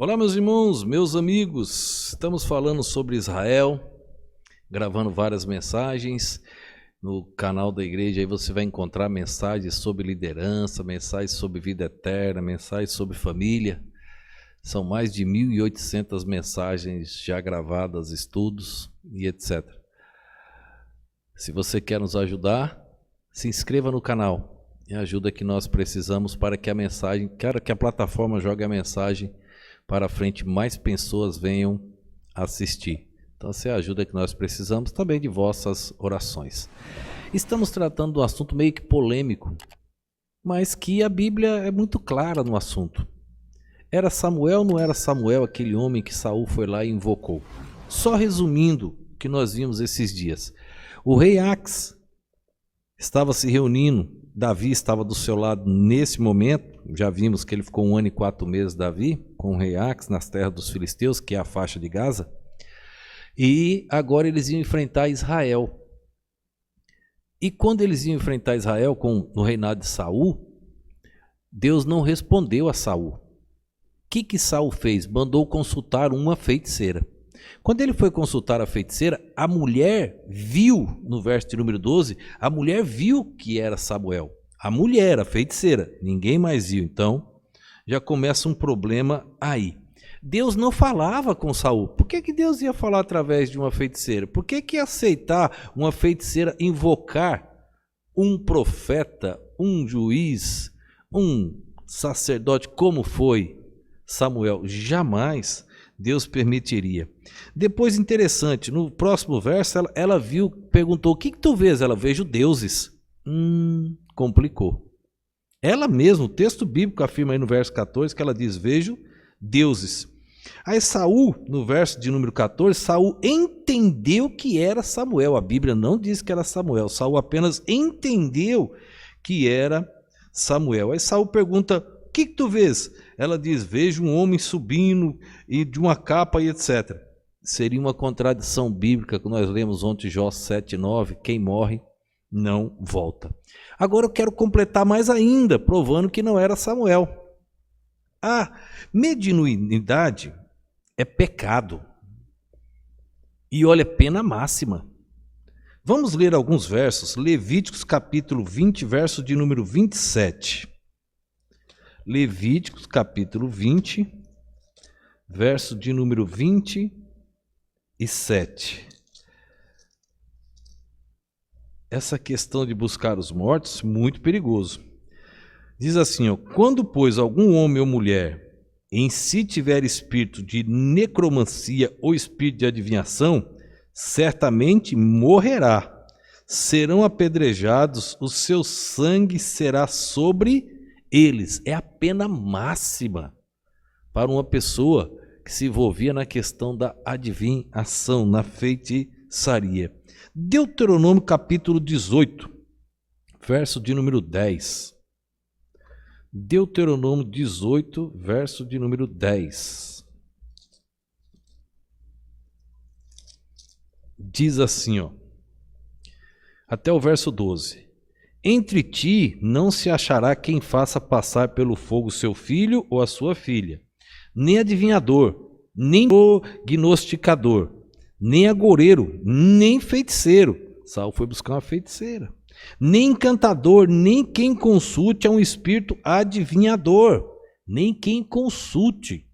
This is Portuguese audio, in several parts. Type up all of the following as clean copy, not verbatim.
Olá, meus irmãos, meus amigos, estamos falando sobre Israel, gravando várias mensagens no canal da igreja. Aí você vai encontrar mensagens sobre liderança, mensagens sobre vida eterna, mensagens sobre família. São mais de 1.800 mensagens já gravadas, estudos e etc. Se você quer nos ajudar, se inscreva no canal e ajuda que nós precisamos para que a mensagem, quero que a plataforma jogue a mensagem para frente, mais pessoas venham assistir. Então, essa é a ajuda que nós precisamos, também de vossas orações. Estamos tratando de um assunto meio que polêmico, mas que a Bíblia é muito clara no assunto. Era Samuel ou não era Samuel aquele homem que Saul foi lá e invocou? Só resumindo o que nós vimos esses dias. O rei Ax estava se reunindo, Davi estava do seu lado nesse momento. Já vimos que ele ficou 1 ano e 4 meses, Davi, com o rei Ax nas terras dos filisteus, que é a faixa de Gaza. E agora eles iam enfrentar Israel. E quando eles iam enfrentar Israel no reinado de Saul, Deus não respondeu a Saul. O que Saul fez? Mandou consultar uma feiticeira. Quando ele foi consultar a feiticeira, a mulher viu, no verso de número 12, a mulher viu que era Samuel. A mulher, a feiticeira, ninguém mais viu. Então, já começa um problema aí. Deus não falava com Saul. Por que Deus ia falar através de uma feiticeira? Por que ia aceitar uma feiticeira invocar um profeta, um juiz, um sacerdote, como foi Samuel? Jamais Deus permitiria. Depois, interessante, no próximo verso, ela viu, perguntou, o que tu vês? Ela, vejo deuses. Complicou. Ela mesma, o texto bíblico afirma aí no verso 14, que ela diz, vejo deuses. Aí Saul, no verso de número 14, Saul entendeu que era Samuel. A Bíblia não diz que era Samuel. Saul apenas entendeu que era Samuel. Aí Saul pergunta, o que tu vês? Ela diz, vejo um homem subindo e de uma capa e etc. Seria uma contradição bíblica que nós lemos ontem, Jó 7:9, quem morre não volta. Agora eu quero completar mais ainda, provando que não era Samuel. A mediunidade é pecado. E olha, pena máxima. Vamos ler alguns versos. Levíticos capítulo 20, verso de número 27. Levíticos capítulo 20, verso de número 27. Essa questão de buscar os mortos, muito perigoso. Diz assim, quando, pois, algum homem ou mulher em si tiver espírito de necromancia ou espírito de adivinhação, certamente morrerá. Serão apedrejados, o seu sangue será sobre eles. É a pena máxima para uma pessoa que se envolvia na questão da adivinhação, na feitiçaria. Deuteronômio capítulo 18, verso de número 10. Deuteronômio 18, verso de número 10. Diz assim, até o verso 12. Entre ti não se achará quem faça passar pelo fogo seu filho ou a sua filha, nem adivinhador, nem gnosticador, nem agoureiro, nem feiticeiro. Saul foi buscar uma feiticeira. Nem encantador, nem quem consulte a um espírito adivinhador, nem quem consulte,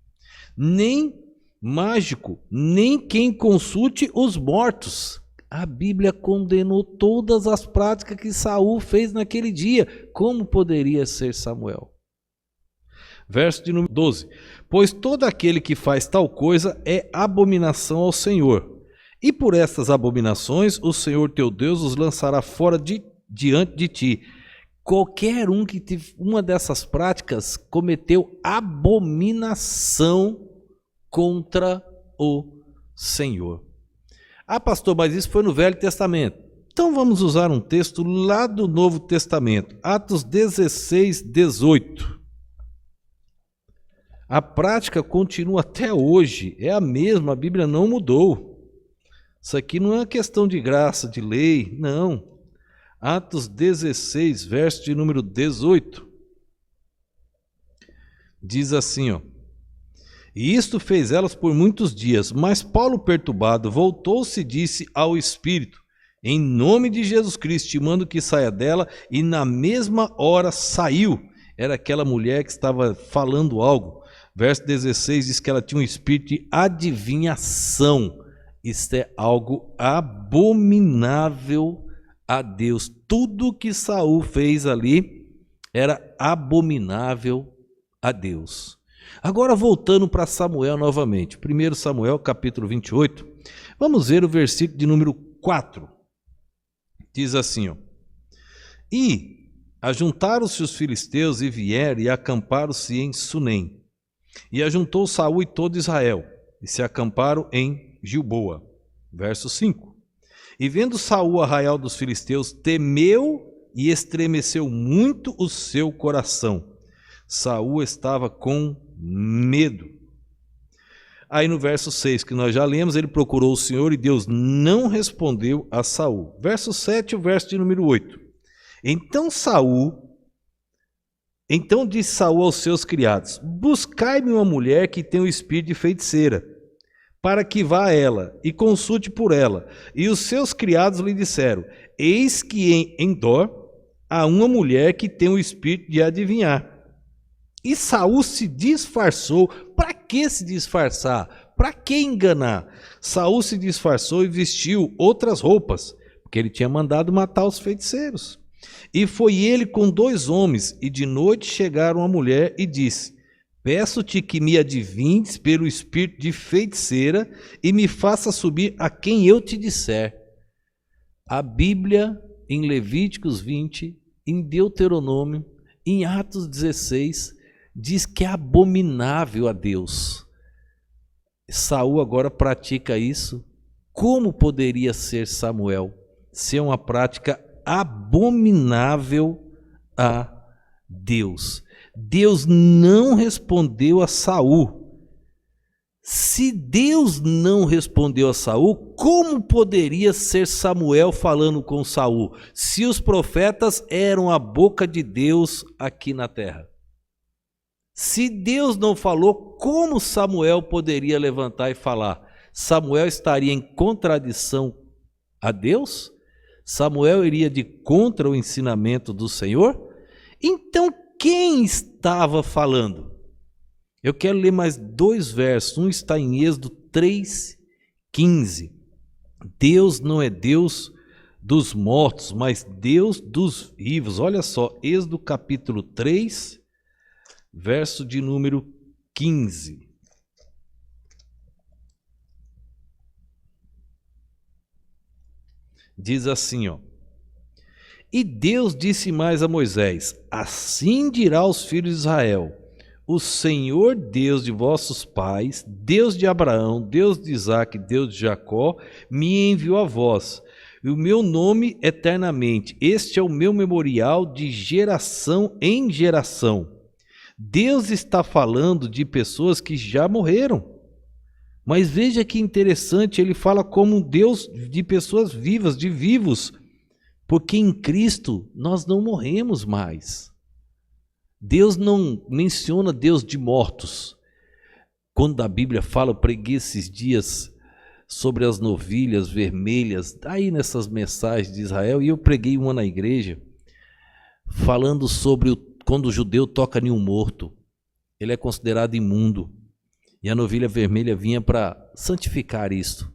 nem mágico, nem quem consulte os mortos. A Bíblia condenou todas as práticas que Saul fez naquele dia. Como poderia ser Samuel? Verso de número 12. Pois todo aquele que faz tal coisa é abominação ao Senhor. E por estas abominações o Senhor teu Deus os lançará fora diante de ti. Qualquer um que teve uma dessas práticas cometeu abominação contra o Senhor. Ah, pastor, mas isso foi no Velho Testamento. Então vamos usar um texto lá do Novo Testamento, Atos 16, 18. A prática continua até hoje, é a mesma, a Bíblia não mudou. Isso aqui não é uma questão de graça, de lei, não. Atos 16, verso de número 18. Diz assim, E isto fez elas por muitos dias. Mas Paulo, perturbado, voltou-se e disse ao Espírito: em nome de Jesus Cristo, te mando que saia dela. E na mesma hora saiu. Era aquela mulher que estava falando algo. Verso 16 diz que ela tinha um espírito de adivinhação. Isto é algo abominável a Deus. Tudo que Saul fez ali era abominável a Deus. Agora voltando para Samuel novamente. 1 Samuel capítulo 28. Vamos ver o versículo de número 4. Diz assim, ó: e ajuntaram-se os filisteus e vieram e acamparam-se em Sunem. E ajuntou Saul e todo Israel, e se acamparam em Gilboa. Verso 5. E vendo Saul o arraial dos filisteus, temeu e estremeceu muito o seu coração. Saul estava com medo. Aí no verso 6, que nós já lemos, ele procurou o Senhor e Deus não respondeu a Saul. Verso 7, o verso de número 8. Então disse Saul aos seus criados: buscai-me uma mulher que tem o espírito de feiticeira, para que vá a ela e consulte por ela. E os seus criados lhe disseram: eis que em Endor há uma mulher que tem o espírito de adivinhar. E Saul se disfarçou. Para que se disfarçar? Para que enganar? Saul se disfarçou e vestiu outras roupas, porque ele tinha mandado matar os feiticeiros. E foi ele com 2 homens, e de noite chegaram a mulher e disse: peço-te que me adivinhes pelo espírito de feiticeira e me faça subir a quem eu te disser. A Bíblia, em Levíticos 20, em Deuteronômio, em Atos 16, diz que é abominável a Deus. Saul agora pratica isso. Como poderia ser Samuel? Ser uma prática abominável a Deus. Deus não respondeu a Saul. Se Deus não respondeu a Saul, como poderia ser Samuel falando com Saul, se os profetas eram a boca de Deus aqui na terra? Se Deus não falou, como Samuel poderia levantar e falar? Samuel estaria em contradição a Deus? Samuel iria de contra o ensinamento do Senhor? Então quem estava falando? Eu quero ler mais 2 versos. Um está em Êxodo 3:15. Deus não é Deus dos mortos, mas Deus dos vivos. Olha só, Êxodo capítulo 3, verso de número 15. Diz assim, ó: e Deus disse mais a Moisés: assim dirá aos filhos de Israel: o Senhor Deus de vossos pais, Deus de Abraão, Deus de Isaque, Deus de Jacó, me enviou a vós, e o meu nome eternamente. Este é o meu memorial de geração em geração. Deus está falando de pessoas que já morreram. Mas veja que interessante, ele fala como Deus de pessoas vivas, de vivos, porque em Cristo nós não morremos mais. Deus não menciona Deus de mortos. Quando a Bíblia fala, eu preguei esses dias sobre as novilhas vermelhas, aí nessas mensagens de Israel, e eu preguei uma na igreja, falando sobre quando o judeu toca em um morto, ele é considerado imundo. E a novilha vermelha vinha para santificar isto.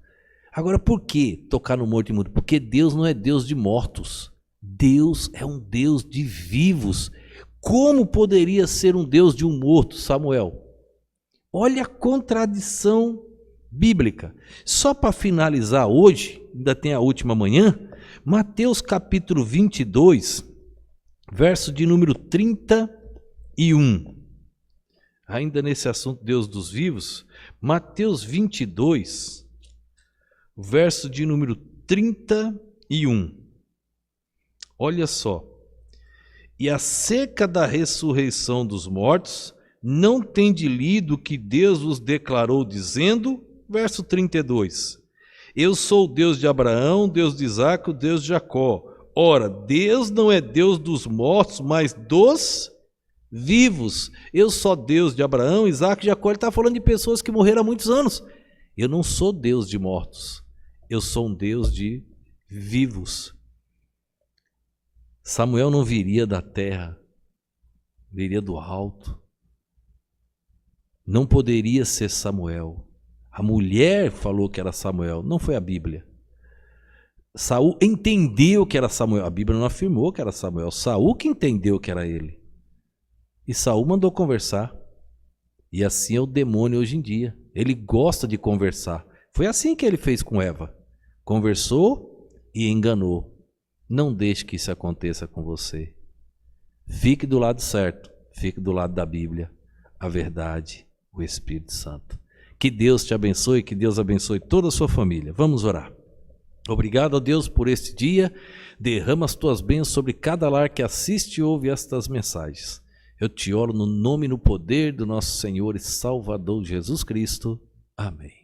Agora, por que tocar no morto imundo? Porque Deus não é Deus de mortos. Deus é um Deus de vivos. Como poderia ser um Deus de um morto, Samuel? Olha a contradição bíblica. Só para finalizar hoje, ainda tem a última manhã, Mateus capítulo 22, verso de número 31. Ainda nesse assunto Deus dos vivos, Mateus 22, verso de número 31. Olha só. E acerca da ressurreição dos mortos, não tende lido que Deus vos declarou dizendo, verso 32, eu sou o Deus de Abraão, Deus de Isaque, o Deus de Jacó. Ora, Deus não é Deus dos mortos, mas dos vivos. Eu sou Deus de Abraão, Isaac e Jacó. Ele está falando de pessoas que morreram há muitos anos. Eu não sou Deus de mortos, eu sou um Deus de vivos. Samuel não viria da terra, viria do alto. Não poderia ser Samuel. A mulher falou que era Samuel, não foi a Bíblia. Saul entendeu que era Samuel. A Bíblia não afirmou que era Samuel. Saul que entendeu que era ele. E Saul mandou conversar. E assim é o demônio hoje em dia. Ele gosta de conversar. Foi assim que ele fez com Eva. Conversou e enganou. Não deixe que isso aconteça com você. Fique do lado certo. Fique do lado da Bíblia, a verdade, o Espírito Santo. Que Deus te abençoe, que Deus abençoe toda a sua família. Vamos orar. Obrigado a Deus por este dia. Derrama as tuas bênçãos sobre cada lar que assiste e ouve estas mensagens. Eu te oro no nome e no poder do nosso Senhor e Salvador Jesus Cristo. Amém.